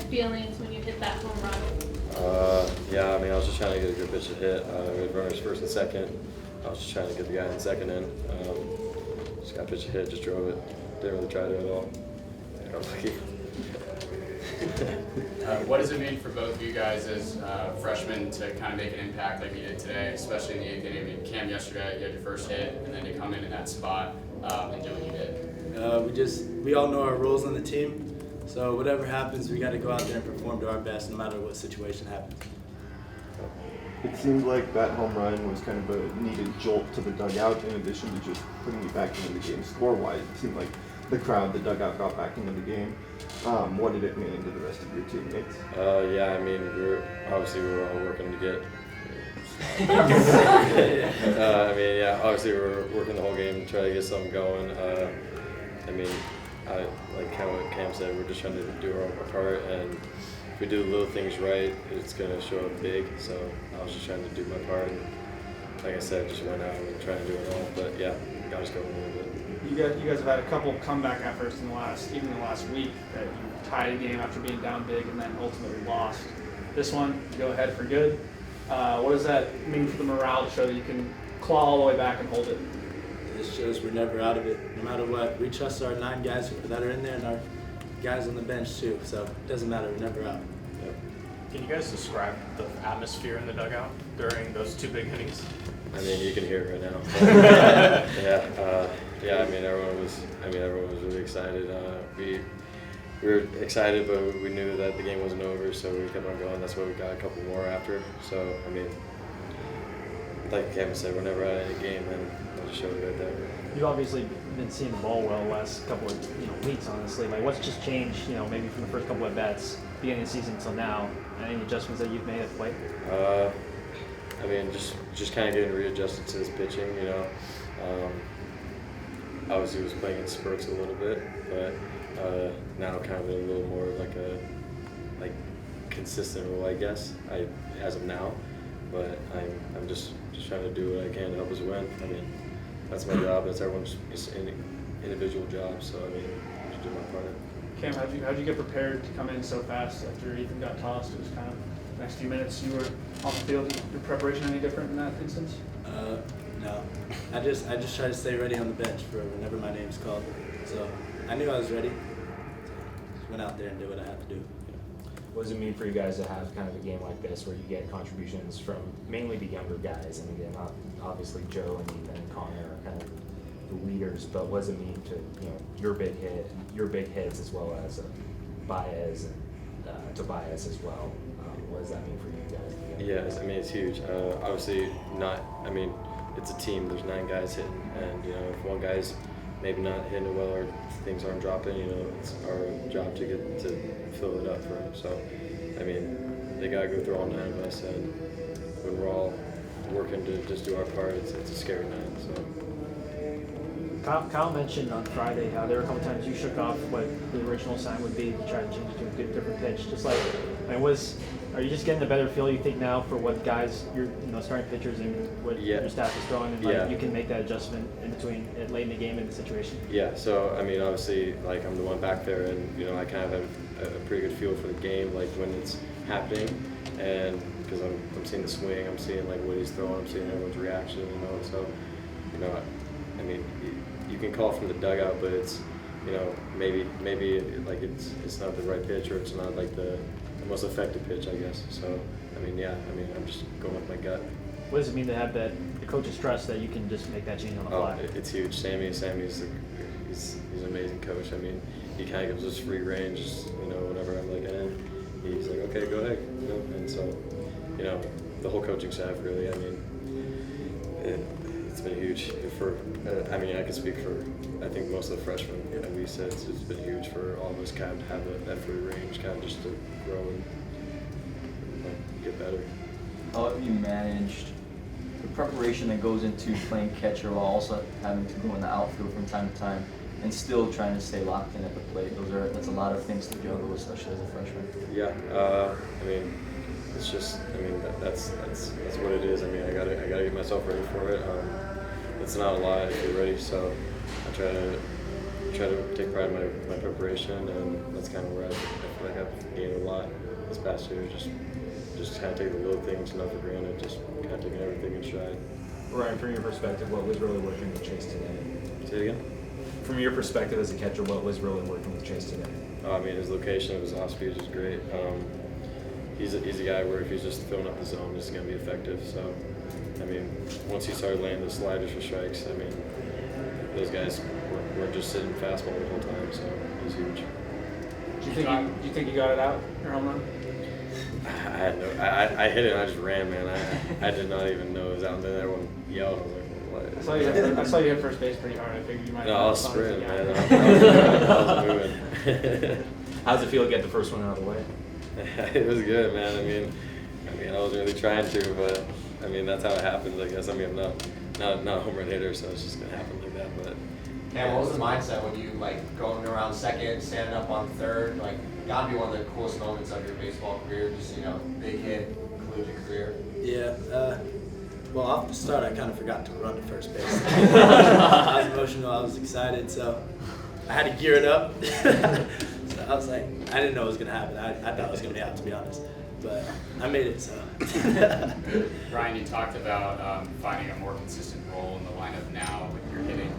feelings when you hit that home run? Yeah, I mean, I was just trying to get a good pitch to hit. We had runners first and second. I was just trying to get the guy in second in. Just got a pitch to hit, just drove it. Didn't really try to at all. I was lucky. What does it mean for both of you guys as freshmen to kind of make an impact like you did today, especially in the eighth inning? I mean, Cam, yesterday you had your first hit, and then to come in that spot and do what you did. We all know our roles on the team, so whatever happens, we got to go out there and perform to our best, no matter what situation happens. It seemed like that home run was kind of a needed jolt to the dugout, in addition to just putting you back into the game score-wise. It seemed like the crowd, the dugout, got back into the game. What did it mean to the rest of your teammates? Yeah, I mean, we were all working to get. Obviously we were working the whole game to try to get something going. Like what Cam said, we're just trying to do our part, and if we do the little things right, it's going to show up big. So I was just trying to do my part, and like I said, just went out and trying to do it all. But yeah, got us going a little bit. You guys have had a couple comeback efforts in the last week that you tied a game after being down big and then ultimately lost. This one, you go ahead for good. What does that mean for the morale to show that you can claw all the way back and hold it? It shows we're never out of it, no matter what. We trust our 9 guys that are in there and our guys on the bench too, so it doesn't matter, we're never out. Yep. Can you guys describe the atmosphere in the dugout during those 2 big innings? I mean, you can hear it right now. Everyone was really excited. We were excited, but we knew that the game wasn't over, so we kept on going. That's why we got a couple more after. So, I mean, like Campos said, we're never out of any game, and we'll just show it right there. You've obviously been seeing the ball well the last couple of weeks, honestly. Like, what's just changed, maybe from the first couple of bats, beginning of the season until now? Any adjustments that you've made at the plate? Just kind of getting readjusted to this pitching, obviously was playing in spurts a little bit, but now kind of in a little more of like a consistent role, I guess, as of now. But I'm just trying to do what I can to help us win. I mean, that's my job. That's everyone's individual job. So I mean, I'm just doing my part. Cam, how'd you get prepared to come in so fast after Ethan got tossed? It was kind of the next few minutes you were on the field. Your preparation any different in that instance? No. I just try to stay ready on the bench for whenever my name's called. So I knew I was ready. Just went out there and did what I had to do. What does it mean for you guys to have kind of a game like this where you get contributions from mainly the younger guys? And again, obviously Joe and Ethan and Connor are kind of the leaders, but what does it mean to your big hits as well as Baez and Tobias as well? What does that mean for you guys? Yeah, I mean, it's huge. Obviously it's a team. There's 9 guys hitting, and if one guy's maybe not hitting it well or things aren't dropping, it's our job to get to fill it up for them. So, I mean, they gotta go through all 9 of us, and when we're all working to just do our part, it's a scary night. So. Kyle mentioned on Friday how there were a couple times you shook off what the original sign would be to try to change it to a different pitch. Just like, are you just getting a better feel, you think, now for what guys, your starting pitchers and what your staff is throwing, and you can make that adjustment in between late in the game in the situation? Yeah. So I mean, obviously, I'm the one back there, and I kind of have a pretty good feel for the game, when it's happening, and because I'm seeing the swing, I'm seeing what he's throwing, I'm seeing everyone's reaction, So, I mean, you can call from the dugout, but it's maybe it's not the right pitch, or it's not the most effective pitch, I guess. So I'm just going with my gut. What does it mean to have the coach's trust that you can just make that change on the fly? It's huge. Sammy's he's an amazing coach. I mean, he kind of gives us free range. Whenever I'm he's like, okay, go ahead. And so the whole coaching staff really. I mean, it's been huge I can speak for, I think, most of the freshmen. We said it's been huge for all of us kind of to have that free range, kind of just to grow and get better. How have you managed the preparation that goes into playing catcher while also having to go in the outfield from time to time and still trying to stay locked in at the plate? That's a lot of things to juggle, especially as a freshman. Yeah, it's just, that's what it is. I gotta get myself ready for it. It's not a lot if you're ready, so I try to take pride in my preparation, and that's kind of where I feel like I've gained a lot this past year. Just kind of take the little things not for granted, just kind of taking everything in stride. Ryan, from your perspective, what was really working with Chase today? Say it again? From your perspective as a catcher, what was really working with Chase today? I mean, his location of his off speed is great. He's a guy where if he's just filling up the zone, he's going to be effective. So, I mean, once he started landing the sliders for strikes, I mean, those guys weren't just sitting fastball the whole time, so he's huge. Do you think you got it out, your home run? I had no. I hit it and I just ran, man. I did not even know it was out, and then everyone yelled. I was like, what? I saw you hit first base pretty hard. I figured you might. No, I was sprinting, man. I was moving. How's it feel to get the first one out of the way? It was good, man. I mean, I wasn't really trying to, but I mean, that's how it happens, I guess. I mean, I'm not a home run hitter, so it's just gonna happen like that. But Cam, what was the mindset when you going around second, standing up on third? Gotta be one of the coolest moments of your baseball career. Just big hit, conclude your career. Yeah. Well, off the start, I kind of forgot to run to first base. I was emotional. I was excited, so I had to gear it up. So I was like, I didn't know it was gonna happen. I thought it was gonna be out, to be honest. But I made it, so. Ryan, you talked about finding a more consistent role in the lineup now with your hitting.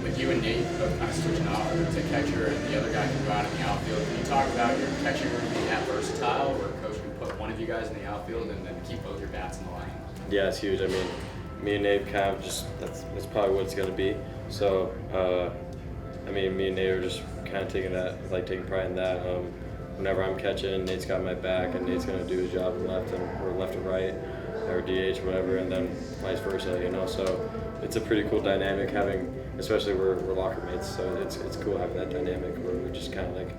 With you and Nate both kind of switching off to catcher and the other guy can go out in the outfield, can you talk about your catcher being that versatile where coach can put one of you guys in the outfield and then keep both your bats in the line? yeah, it's huge. I mean, me and Nate kind of that's probably what it's gonna be. So, I mean, me and Nate are just kind of taking pride in that. Whenever I'm catching, Nate's got my back, and Nate's gonna do his job in left and right, or DH, whatever, and then vice versa. So it's a pretty cool dynamic having, especially we're locker mates. So it's cool having that dynamic where we're just kind of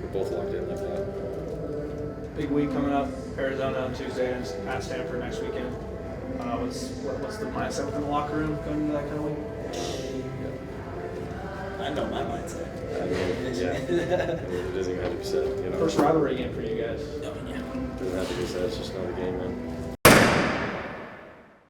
we're both locked in like that. Big week coming up. Arizona on Tuesday and at Stanford next weekend. What's the mindset within the locker room going into that kind of week? I know my mindset. I mean, yeah, it doesn't even have to be said. First rivalry game for you guys. Oh, yeah. It doesn't have to be said. It's just another game, man.